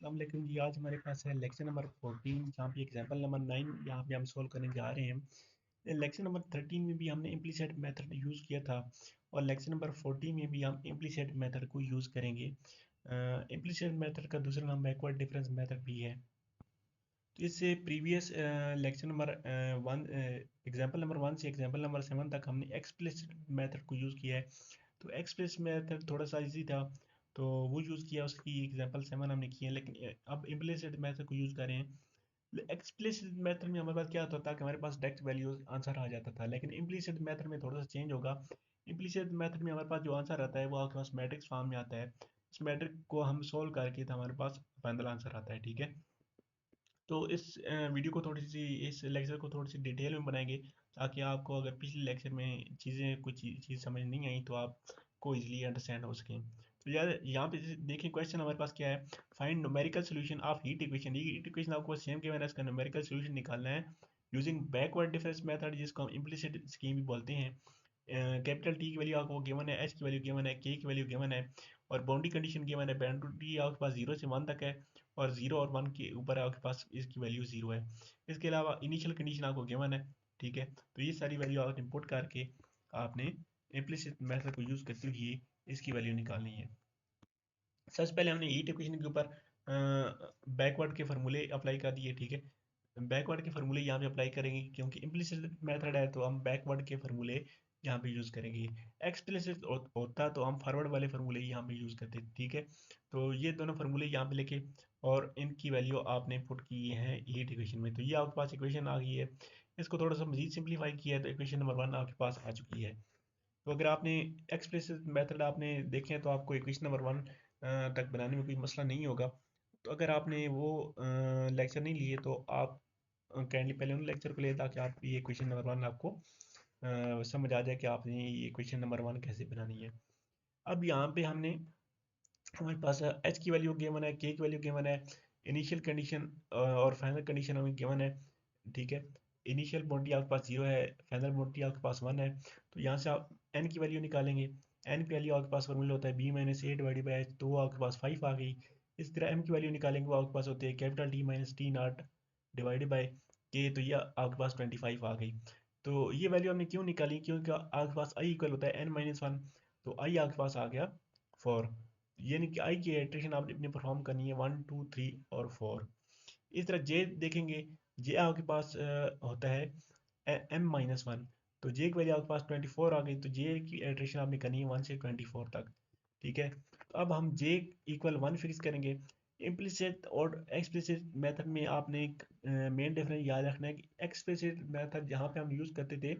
अस्सलाम वालेकुम जी। आज हमारे पास है लेक्चर नंबर 14 जहाँ पे एग्जाम्पल नंबर 9 यहाँ पे हम सोल्व करने जा रहे हैं। लेक्चर नंबर 13 में भी हमने इम्प्लीसिट मेथड यूज़ किया था और लेक्चर नंबर 14 में भी हम इम्प्लीसिट मेथड को यूज़ करेंगे। इम्प्लीसिट मेथड का दूसरा नाम बैकवर्ड डिफरेंस मेथड भी है। तो इससे previous lecture number one example number 1 से एग्जाम्पल नंबर 7 तक हमने एक्सप्लिसिट मेथड को यूज़ किया है। तो एक्सप्लिसिट मेथड थोड़ा सा इजी था तो वो यूज़ किया, उसकी एग्जांपल 7 हमने किए हैं। लेकिन अब इम्प्लिसिट मेथड को यूज़ करें। एक्सप्लिसिट मेथड में हमारे पास क्या होता था कि हमारे पास डायरेक्ट वैल्यूज आंसर आ जाता था, लेकिन इम्प्लिसिट मेथड में थोड़ा सा चेंज होगा। इम्प्लिसिट मेथड में हमारे पास जो आंसर आता है वो आपके पास मैट्रिक्स फॉर्म में आता है। इस मैट्रिक को हम सोल्व करके तो हमारे पास फाइनल आंसर आता है, ठीक है। तो इस वीडियो को थोड़ी सी, इस लेक्चर को थोड़ी सी डिटेल में बनाएंगे ताकि आपको अगर पिछले लेक्चर में चीज़ें कुछ चीज़ समझ नहीं आई तो आपको इजीली अंडरस्टैंड हो सकें। तो यार यहाँ पे देखिए क्वेश्चन हमारे पास क्या है। Find numerical solution of heat equation. ये हीट इक्वेशन आपको सेम के मैंने इसका न्यूमेरिकल सोल्यूशन निकालना है यूजिंग बैकवर्ड डिफरेंस मेथड, जिसको हम इम्प्लिसिट स्कीम भी बोलते हैं। कैपिटल टी की वैल्यू आपको गिवन है, एच की वैल्यू गिवन है, के की वैल्यू गिवन है और बाउंड्री कंडीशन गिवन है। बाउंड्री आपके पास 0 से 1 तक है और 0 और 1 के ऊपर आपके पास इसकी वैल्यू 0 है। इसके अलावा इनिशियल कंडीशन आपको गिवन है, ठीक है। तो ये सारी वैल्यू आप इंपुट करके आपने इम्प्लिसिट मेथड को यूज़ करते हुए इसकी वैल्यू निकालनी है। सबसे पहले हमने हीट इक्वेशन के ऊपर बैकवर्ड के फार्मूले अप्लाई कर दिए, ठीक है। बैकवर्ड के फार्मूले यहाँ पे अप्लाई करेंगे क्योंकि इम्प्लिसिट मेथड है तो हम बैकवर्ड के फार्मूले यहाँ पे यूज़ करेंगे। एक्सप्लिसिट होता तो हम फॉरवर्ड वाले फार्मूले यहाँ पे यूज़ करते, ठीक है। तो ये दोनों फार्मूले यहाँ पे लेके और इनकी वैल्यू आपने पुट की है हीट इक्वेशन में, तो ये आपके पास इक्वेशन आ गई है। इसको थोड़ा सा मजीद सिंप्लीफाई किया है तो इक्वेशन नंबर 1 आपके पास आ चुकी है। तो अगर आपने एक्सप्रेसिव मेथड आपने देखे हैं तो आपको इक्वेशन नंबर 1 तक बनाने में कोई मसला नहीं होगा। तो अगर आपने वो लेक्चर नहीं लिए तो आप काइंडली पहले उन लेक्चर को ले ताकि आप ये क्वेश्चन नंबर 1 आपको समझ आ जाए कि आपने ये क्वेश्चन नंबर 1 कैसे बनानी है। अब यहाँ पे हमने हमारे पास एच की वैल्यू गिवन है, के की वैल्यू गिवन है, इनिशियल कंडीशन और फाइनल कंडीशन हमें गिवन है, ठीक है। इनिशियल बाउंड्री आपके पास 0 है, फाइनल बाउंड्री आपके पास 1 है। तो यहाँ से आप एन की वैल्यू निकालेंगे। एन की वैल्यू आपके पास फॉर्मूला होता है B minus A divided by H, तो वो आपके पास 5 आ गई। इस तरह एम की वैल्यू निकालेंगे, वो आपके पास होती है capital T minus T not divided by के, तो ये आपके पास 25 आ गई। तो ये वैल्यू हमने क्यों निकाली, क्योंकि आपके पास आई इक्वल होता है एन माइनस 1, तो आई आपके पास आ गया 4। यानी कि आई की इटरेशन आपने अपनी परफॉर्म करनी है 1 2 3 और 4। इस तरह जे देखेंगे, जे आपके पास होता है एम माइनस 1, तो जे की वैल्यू आपके पास 24 आ गई, तो जे की इटरेशन आपने करनी है 1 से 24 तक, ठीक है। तो अब हम जे इक्वल 1 फिक्स करेंगे। इम्प्लिसिट और एक्सप्लिसिट मेथड में आपने एक मेन डिफरेंस याद रखना है कि एक्सप्लिसिट मेथड जहाँ पे हम यूज़ करते थे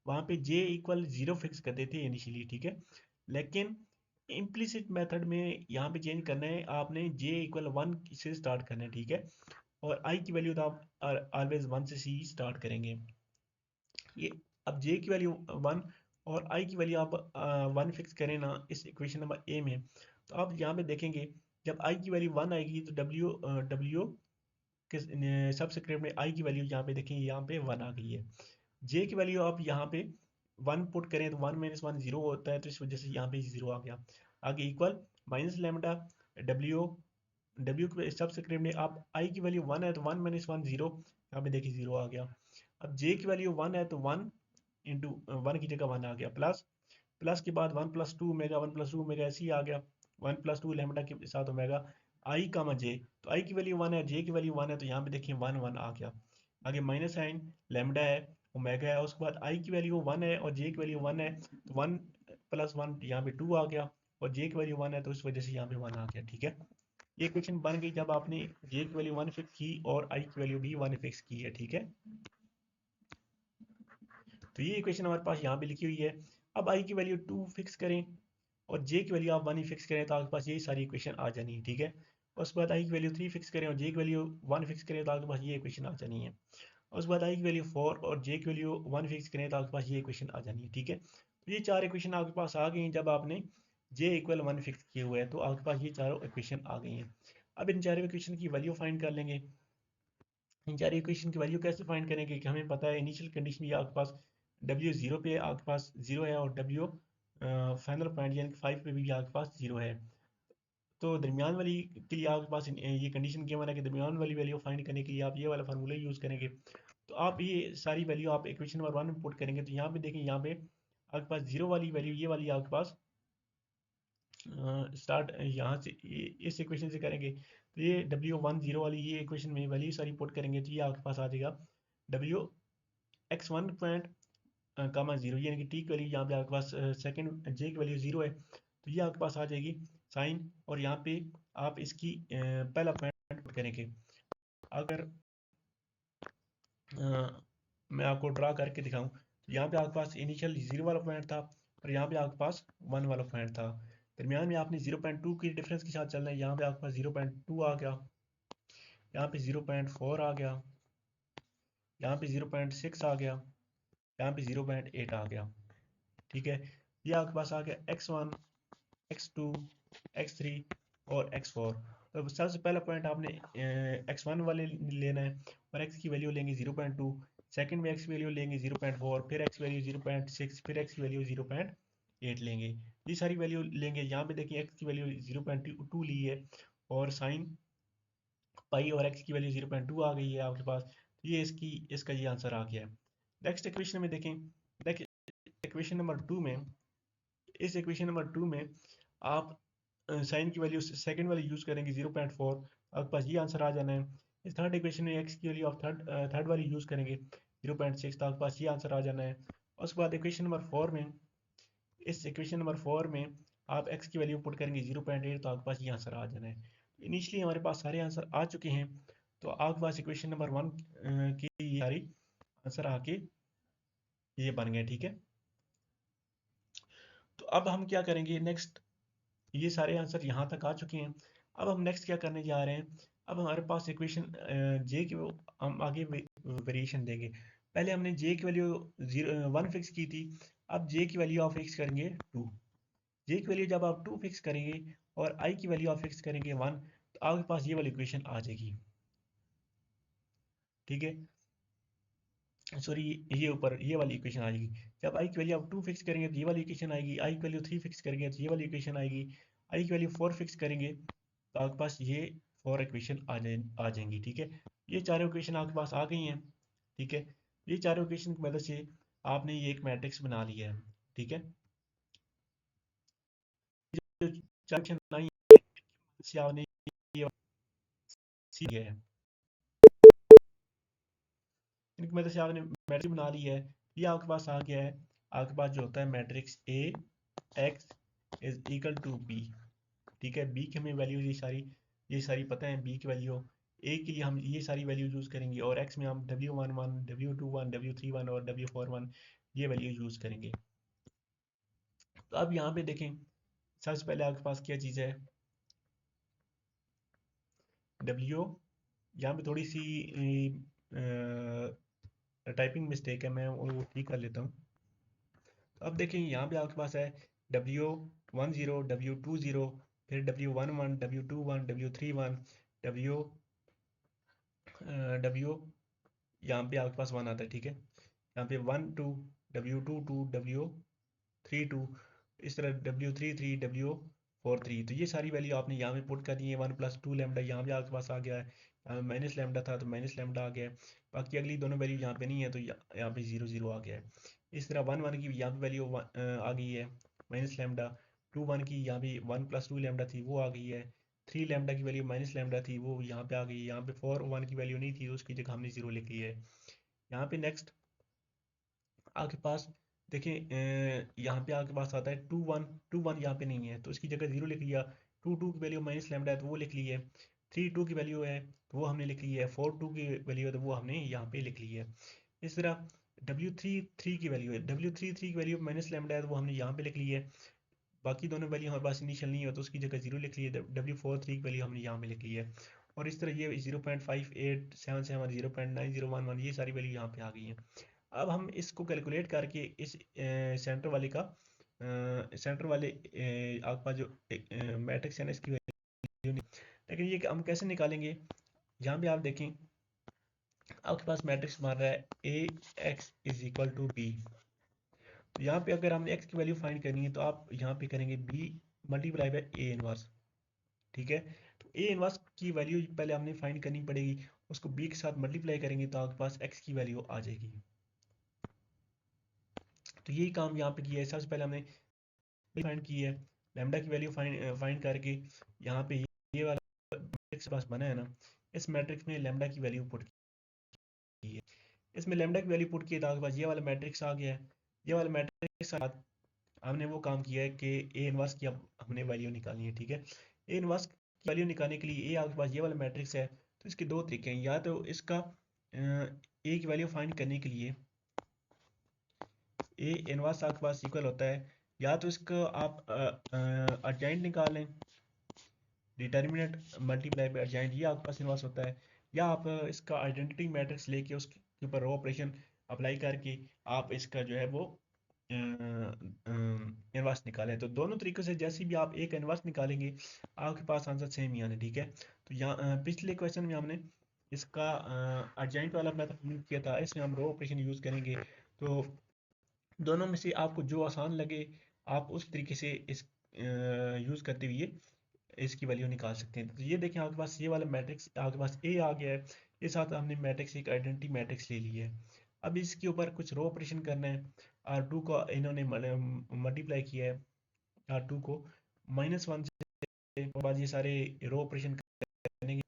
वहाँ पे जे इक्वल 0 फिक्स करते थे इनिशियली, ठीक है। लेकिन इम्प्लिसिट मेथड में यहाँ पे चेंज करना है, आपने जे इक्वल 1 से स्टार्ट करना है, ठीक है। और आई की वैल्यू तो आप ऑलवेज 1 से ही स्टार्ट करेंगे। ये अब जे की वैल्यू 1 और आई की वैल्यू आप 1 फिक्स करें ना इस इक्वेशन नंबर ए में, तो आप यहाँ पे देखेंगे जब आई की वैल्यू 1 आएगी तो डब्ल्यू के सबस्क्रिप्ट में आई की वैल्यू यहाँ पे देखेंगे, यहाँ पे 1 आ गई है। जे की वैल्यू आप यहाँ पे 1 पुट करें तो 1 माइनस 1 0 होता है, तो इस वजह से यहाँ पे 0 आ गया। आगे equal minus lambda W, W के सबस्क्रिप्ट में आप आई की वैल्यू 1 है तो 1 माइनस 1 0, यहाँ पे देखिए 0 आ गया। अब जे की वैल्यू 1 है तो 1 इंटू 1 की जगह 1 आ गया, प्लस प्लस के बाद 1 प्लस 2 ओमेगा, 1 प्लस 2 ओमेगा ऐसे ही आ गया, 1 प्लस 2 लेमडा के साथ ओमेगा आई का जे, तो आई की वैल्यू 1 है, जे की वैल्यू 1 है, तो यहाँ पे देखिए 1 1 आ गया। आगे माइनस साइन लेमडा है, ओमेगा है, उसके बाद आई की वैल्यू 1 है और जे की वैल्यू 1 है, तो 1 प्लस 1 यहाँ पे 2 आ गया और जे की वैल्यू 1 है तो इस वजह से यहाँ पे 1 आ गया, ठीक है। ये इक्वेशन बन गई जब आपने जे की वैल्यू 1 फिक्स की और आई की वैल्यू भी 1 फिक्स की है, ठीक है। तो ये इक्वेशन हमारे पास यहाँ पे लिखी हुई है। अब आई की वैल्यू 2 फिक्स करें और जे की वैल्यू आप 1 ही फिक्स करें तो आपके पास यही सारी इक्वेशन आ जानी है, ठीक है। उसके बाद आई की वैल्यू 3 फिक्स करें और जे की वैल्यू 1 फिक्स करें तो आपके पास ये इक्वेशन आ जानी है। उसके बाद आई की वैल्यू 4 और जे की वैल्यू 1 फिक्स करें तो आपके पास ये इक्वेशन आ जानी है, ठीक है। तो ये चार इक्वेशन आपके पास आ गई हैं जब आपने जे इक्वल 1 फिक्स किए हुए हैं, तो आपके पास ये चारों इक्वेशन आ गई हैं। अब इन चारों इक्वेशन की वैल्यू फाइंड कर लेंगे। इन चार इक्वेशन की वैल्यू कैसे फाइंड करेंगे कि हमें पता है इनिशियल कंडीशन ये आपके पास डब्ल्यू 0 पे आपके पास 0 है और डब्ल्यू फाइनल पॉइंट यानी कि 5 पे भी आपके पास 0 है। तो दरमियान वाली के लिए आपके पास ये कंडीशन क्या है कि दरमियान वाली वैल्यू फाइंड करने के लिए आप ये वाला फार्मूला यूज़ करेंगे। तो आप ये सारी वैल्यू आप इक्वेशन नंबर 1 में पुट करेंगे, तो यहाँ पे देखें, यहाँ पे आपके पास जीरो वाली वैल्यू ये वाली आपके पास स्टार्ट यहाँ से इस इक्वेशन से करेंगे, तो ये W10 वाली ये इक्वेशन में वैल्यू सारी पुट करेंगे, तो ये आपके पास आ जाएगा Wx1 पॉइंट कामा जीरो, यानी कि टी की वैल्यू यहाँ पे आपके पास सेकंड जे की वैल्यू जीरो है, तो ये आपके पास आ जाएगी साइन। और यहाँ पे आप इसकी पहला पॉइंट पुट करेंगे। अगर मैं आपको ड्रा करके दिखाऊं, तो यहाँ पे आपके पास इनिशियल जीरो वाला पॉइंट था और यहाँ पे आपके पास वन वाला पॉइंट था। दरमियान में आपने 0.2 की डिफरेंस के साथ चलना है। यहाँ पे आपके पास 0.2 आ गया, यहाँ पे 0.4 आ गया, यहाँ पे 0.6 आ गया, यहाँ पे 0.8 आ गया। ठीक है, ये आपके पास आ गया x1, x2, x3 और x4। तो सबसे पहला पॉइंट आपने x1 वाले लेना है और x की वैल्यू लेंगे 0.2, सेकंड में x की वैल्यू लेंगे 0.4, फिर x वैल्यू 0.6, फिर x की वैल्यू 0.8 लेंगे। ये सारी वैल्यू लेंगे। यहाँ पे देखिए x की वैल्यू 0.2 ली है और साइन पाई और x की वैल्यू 0.2 आ गई है आपके पास, तो ये इसका ये आंसर आ गया है। नेक्स्ट इक्वेशन में देखें, इक्वेशन नंबर 2 में, इस इक्वेशन नंबर 2 में आप साइन की वैल्यू सेकंड वाली यूज़ करेंगे 0.4, आपके पास ये आंसर आ जाना है। इस थर्ड इक्वेशन में एक्स की वैल्यू आप थर्ड वाली यूज़ करेंगे 0.6, तो आपके पास ये आंसर आ जाना है। उसके बाद इक्वेशन नंबर 4 में, इस इक्वेशन नंबर 4 में आप एक्स की वैल्यू पुट करेंगे 0.8, तो आपके पास ये आंसर आ जाना है। इनिशियली हमारे पास सारे आंसर आ चुके हैं, तो आपके पास इक्वेशन नंबर 1 की ये सारी आंसर आके ये बन गए। ठीक है, तो अब हम क्या करेंगे नेक्स्ट, ये सारे आंसर यहाँ तक आ चुके हैं। अब हम नेक्स्ट क्या करने जा रहे हैं, अब हमारे पास इक्वेशन जे की हम आगे वेरिएशन देंगे। पहले हमने जे की वैल्यू 1 फिक्स की थी, अब जे की वैल्यू आप फिक्स करेंगे 2। जे की वैल्यू जब आप 2 फिक्स करेंगे और आई की वैल्यू आप फिक्स करेंगे 1, तो आपके पास ये वाली इक्वेशन आ जाएगी। ठीक है, सॉरी, ये ऊपर ये वाली इक्वेशन आएगी। जब आई की वैल्यू आप 2 फिक्स करेंगे तो ये वाली इक्वेशन आएगी, आई की वैल्यू 3 फिक्स करेंगे तो ये वाली इक्वेशन आएगी, आई की वैल्यू 4 फिक्स करेंगे तो आपके पास ये 4 इक्वेशन आ जाएंगी। ठीक है, ये चारों इक्वेशन आपके पास आ गई हैं। ठीक है, ये चारों इक्वेशन की मदद से आपने ये एक मैट्रिक्स बना लिया है। ठीक है, जो चार इक्वेशन आई हैं, इससे आपने ये सीख गया है, इनकी मदद से आपने मैट्रिक्स बना ली है। ये आपके पास आ गया है, आपके पास जो होता है matrix A X is equal to B. ठीक है, बी की हमें वैल्यू ये सारी पता है। बी की वैल्यू ए के लिए हम ये सारी वैल्यू यूज़ करेंगे और एक्स में हम W11, W21, W31 और W41 ये वैल्यू यूज़ करेंगे। तो अब यहाँ पे देखें, सबसे पहले आपके पास क्या चीज़ है, W, यहाँ पे थोड़ी सी टाइपिंग मिस्टेक है, मैं वो ठीक कर लेता हूँ। तो अब देखें, यहाँ पे आपके पास है W10, W20, फिर W11, W21, W31, W W यहाँ पे आपके पास 1 आता है। ठीक है, यहाँ पे 1 2, W22, W32, इस तरह W33, W43, तो ये सारी वैल्यू आपने यहाँ पे पुट कर दी है। 1 + 2 लैम्डा यहाँ पे आपके पास आ गया है, माइनस लैम्डा था तो माइनस लैम्डा आ गया है। बाकी अगली दोनों वैल्यू यहाँ पे नहीं है, तो यहाँ पे 0 0 आ गया है। इस तरह 1 1 की यहाँ पे वैल्यू आ गई है माइनस लैम्डा, 2 1 की यहाँ पे 1 + 2 लैम्डा थी वो आ गई है, 3 लैम्डा की वैल्यू माइनस लैम्डा थी वो यहाँ पे आ गई है। यहाँ पे 4 1 की वैल्यू नहीं थी तो उसकी जगह हमने 0 लिख ली है। यहाँ पे नेक्स्ट आपके पास देखें, यहाँ पे आपके पास आता है 2 1 यहाँ पे नहीं है तो उसकी जगह 0 लिख लिया। 2 2 की वैल्यू माइनस लैम्डा है तो वो लिख ली है। 3 2 की वैल्यू है तो वो हमने लिख ली है। 4 2 की वैल्यू है तो वो हमने यहाँ पे लिख ली है। इस तरह W33 की वैल्यू है, W33 की वैल्यू माइनस लैम्डा है तो वो हमने यहाँ पे लिख ली है। बाकी दोनों वैल्यू हमारे पास इनिशियल नहीं है तो उसकी जगह 0 लिख ली है। W43 की वैल्यू हमने यहाँ पे लिख ली है। और इस तरह ये 0.5877, 0.9011 ये सारी वैल्यू यहाँ पे आ गई हैं। अब हम इसको कैलकुलेट करके इस सेंटर वाले का सेंटर वाले आपके पास जो मैट्रिक्स है ना इसकी वैल्यू नहीं, लेकिन ये हम कैसे निकालेंगे, यहाँ पे आप देखें आपके पास मैट्रिक्स मार रहा है A X is equal to B. तो यहाँ पे अगर हमने एक्स की वैल्यू फाइंड करनी है तो आप यहाँ पे करेंगे B multiply by A inverse. ठीक है। तो ए इनवर्स की वैल्यू पहले हमने फाइंड करनी पड़ेगी, उसको बी के साथ मल्टीप्लाई करेंगे तो आपके पास एक्स की वैल्यू आ जाएगी। तो यही काम यहाँ पे किया है। सबसे पहले हमने फाइंड की है, लैम्डा की वैल्यू फाइंड करके यहाँ पे ये वाला मैट्रिक्स पास बना है ना, इस मैट्रिक्स में लैम्डा की वैल्यू पुट की है। इसमें लैम्डा की वैल्यू पुट की है तो आपके पास ये वाला मैट्रिक्स आ गया है। ये वाला मैट्रिक्स के साथ हमने वो काम किया है कि ए इनवर्स की अब हमने वैल्यू निकालनी है। ठीक है, ए इनवर्स की वैल्यू निकालने के लिए ए आपके पास ये वाला मैट्रिक्स है, तो इसके दो तरीके हैं। या तो इसका ए की वैल्यू फाइंड करने के लिए ए इनवर्स आपके पास इक्वल होता है, या तो इसको आप अर्जेंट निकाल लें, डिटर्मिनेंट मल्टीप्लाई बाय अर्जेंट, ये आपके पास इनवर्स होता है। या आप इसका आइडेंटिटी मैट्रिक्स लेके उसके ऊपर रो ऑपरेशन अप्लाई करके आप इसका जो है वो इनवर्स निकालें। तो दोनों तरीकों से जैसे भी आप एक इनवर्स निकालेंगे आपके पास आंसर सेम ही आने। ठीक है, तो यहाँ पिछले क्वेश्चन में हमने इसका अर्जेंट वाला मेथड यूज किया था, इसमें हम रो ऑपरेशन यूज करेंगे। तो दोनों में से आपको जो आसान लगे आप उस तरीके से इस यूज करते हुए इसकी वैल्यू निकाल सकते हैं। तो ये देखें आपके पास ये वाला मैट्रिक्स आपके पास ए आ गया है, ये साथ हमने मैट्रिक्स एक आइडेंटिटी मैट्रिक्स ले लिया है। अब इसके ऊपर कुछ रो ऑपरेशन करना है। R2 को इन्होंने मल्टीप्लाई किया है, R2 को -1 से, बाद ये सारे रो ऑपरेशन करने के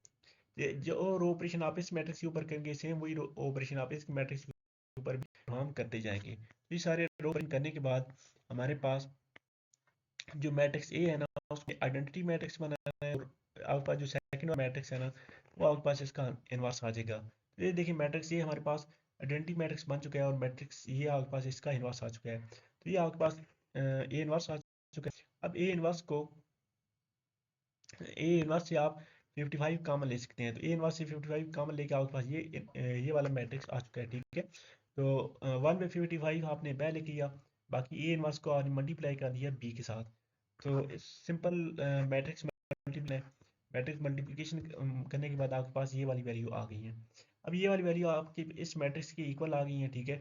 जो रो ऑपरेशन आप इस मैट्रिक्स के ऊपर करेंगे सेम वही रो ऑपरेशन आप इस मैट्रिक्स के ऊपर भी हम करते जाएंगे। तो ये सारे रो ऑपरेशन करने के बाद हमारे पास जो मैट्रिक्स ए है ना उसमें आइडेंटिटी मैट्रिक्स बनाना है, और आपके पास जो सेकंड मैट्रिक्स है ना वो आपके पास इसका इनवर्स आ जाएगा। तो ये देखिए मैट्रिक्स ये हमारे पास आइडेंटिटी मैट्रिक्स बन चुका है, और मैट्रिक्स ये आपके पास इसका इनवर्स आ चुका है। तो ये आपके पास ए इनवर्स आ चुका है। अब ए इनवर्स से आप 55 कॉमन ले सकते हैं। तो ए इनवर्स से 55 कॉमन लेके आपके पास ये वाला मैट्रिक्स आ चुका है। ठीक है, तो 1/55 आपने पहले किया, बाकी ए इनवर्स को आपने मल्टीप्लाई कर दिया बी के साथ। तो simple matrix multiply matrix multiplication करने के बाद आपके पास ये वाली वैल्यू आ गई है। अब ये वाली वैल्यू आपकी इस मैट्रिक्स की इक्वल आ गई है। ठीक है,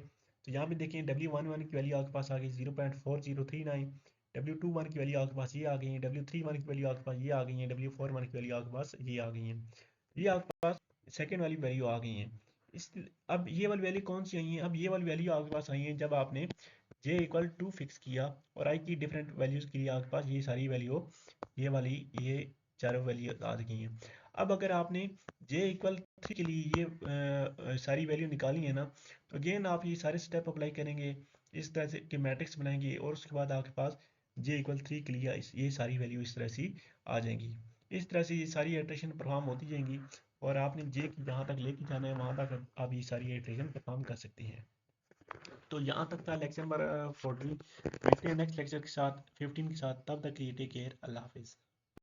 तो यहाँ पे देखें W11 की वैल्यू आपके पास आ गई 0.4039, W21 की वैल्यू आपके पास ये आ गई है, W31 की वैल्यू आपके पास ये आ गई है, W41 की वैल्यू आपके पास ये आ गई है, ये आपके पास सेकेंड वाली वैल्यू आ गई है। इस अब ये वाली वैल्यू कौन सी आई है? अब ये वाली वैल्यू आपके पास आई है जब आपने j इक्वल टू फिक्स किया और i की डिफरेंट वैल्यूज़ के लिए आपके पास ये सारी वैल्यू ये वाली ये चारों वैल्यू आ गई हैं। अब अगर आपने j इक्वल 3 के लिए ये सारी वैल्यू निकाली है ना, तो अगेन आप ये सारे स्टेप अप्लाई करेंगे, इस तरह से के मैट्रिक्स बनाएंगे, और उसके बाद आपके पास j इक्वल 3 के लिए ये सारी वैल्यू इस तरह से आ जाएंगी। इस तरह से ये सारी इटरेशन परफॉर्म होती जाएंगी, और आपने j की जहाँ तक लेके जाना है वहाँ तक आप ये सारी इटरेशन परफॉर्म कर सकते हैं। तो यहाँ तक था लेक्चर नंबर 14। मिलते हैं नेक्स्ट लेक्चर के साथ 15 के साथ, तब तक के लिए टेक केयर, अल्लाह हाफिज़।